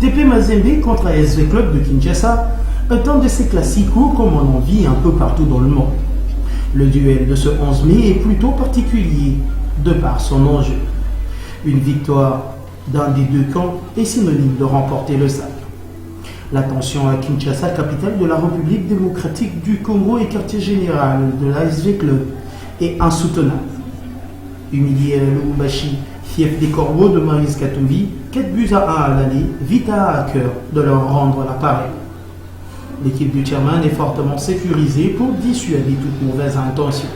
TP Mazembe contre ASV Club de Kinshasa est un de ces classicos comme on en vit un peu partout dans le monde. Le duel de ce 11 mai est plutôt particulier de par son enjeu. Une victoire d'un des deux camps est synonyme de remporter le sac. La tension à Kinshasa, capitale de la République démocratique du Congo et quartier général de l'ASV Club, est insoutenable. Humilié à Lubumbashi, fief des Corbeaux de Maurice Katumbi, 4-1 à l'aller, Vita a à cœur de leur rendre l'appareil. L'équipe du chairman est fortement sécurisée pour dissuader toute mauvaise intention.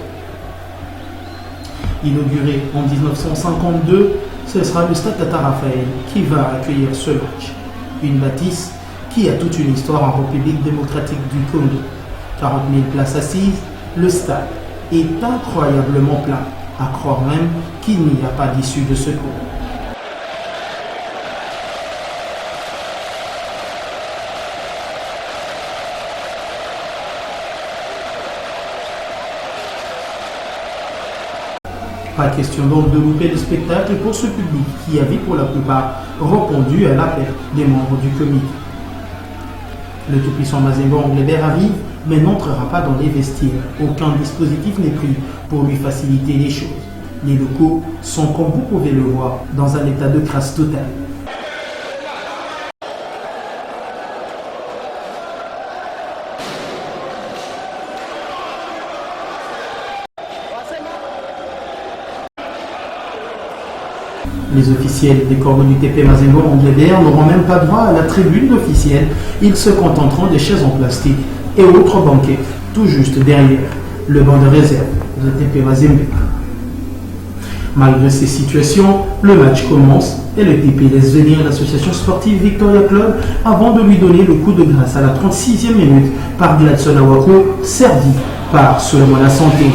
Inauguré en 1952, ce sera le stade Tata Raphaël qui va accueillir ce match. Une bâtisse qui a toute une histoire en République démocratique du Congo. 40 000 places assises, le stade est incroyablement plein, à croire même qu'il n'y a pas d'issue de secours. Pas question donc de louper le spectacle pour ce public qui avait pour la plupart répondu à l'appel des membres du comité. Le tout-puissant Mazembe Anglebert arrive, mais n'entrera pas dans les vestiaires. Aucun dispositif n'est pris pour lui faciliter les choses. Les locaux sont, comme vous pouvez le voir, dans un état de crasse totale. Les officiels des corbeaux du TP Mazembe Anglebert n'auront même pas droit à la tribune officielle. Ils se contenteront des chaises en plastique et autres banquets, tout juste derrière le banc de réserve de TP Mazembe. Malgré ces situations, le match commence et le TP laisse venir l'association sportive Victoria Club avant de lui donner le coup de grâce à la 36e minute par Gladson Awako, servi par Solomon Santé.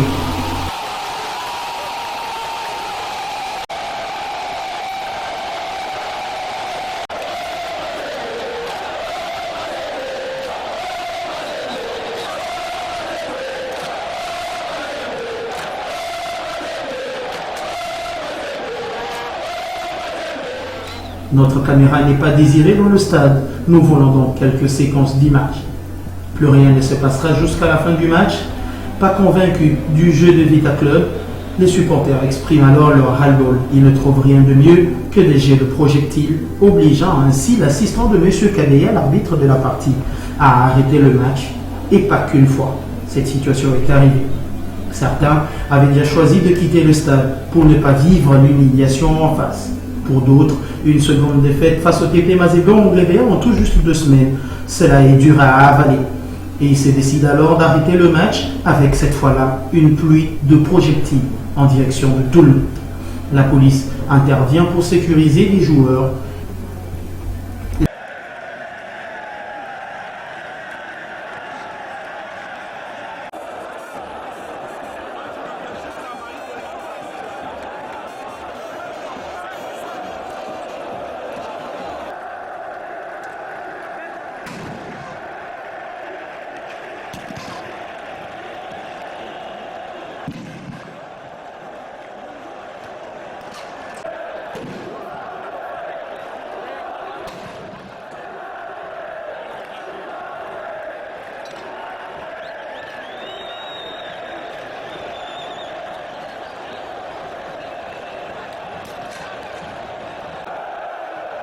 Notre caméra n'est pas désirée dans le stade. Nous voulons donc quelques séquences d'images. Plus rien ne se passera jusqu'à la fin du match. Pas convaincus du jeu de Vita Club, les supporters expriment alors leur ras-le-bol. Ils ne trouvent rien de mieux que des jets de projectiles, obligeant ainsi l'assistant de M. Kadeya, l'arbitre de la partie, à arrêter le match, et pas qu'une fois. Cette situation est arrivée. Certains avaient déjà choisi de quitter le stade pour ne pas vivre l'humiliation en face. Pour d'autres, une seconde défaite face au TP Mazembe Anglebert en tout juste 2 semaines. Cela est dur à avaler. Et ils se décident alors d'arrêter le match avec cette fois-là une pluie de projectiles en direction de Toulon. La police intervient pour sécuriser les joueurs.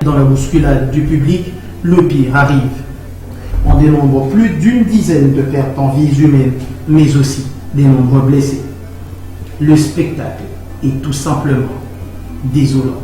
Dans la bousculade du public, le pire arrive. On dénombre plus d'une dizaine de pertes en vies humaines, mais aussi des nombreux blessés. Le spectacle est tout simplement désolant.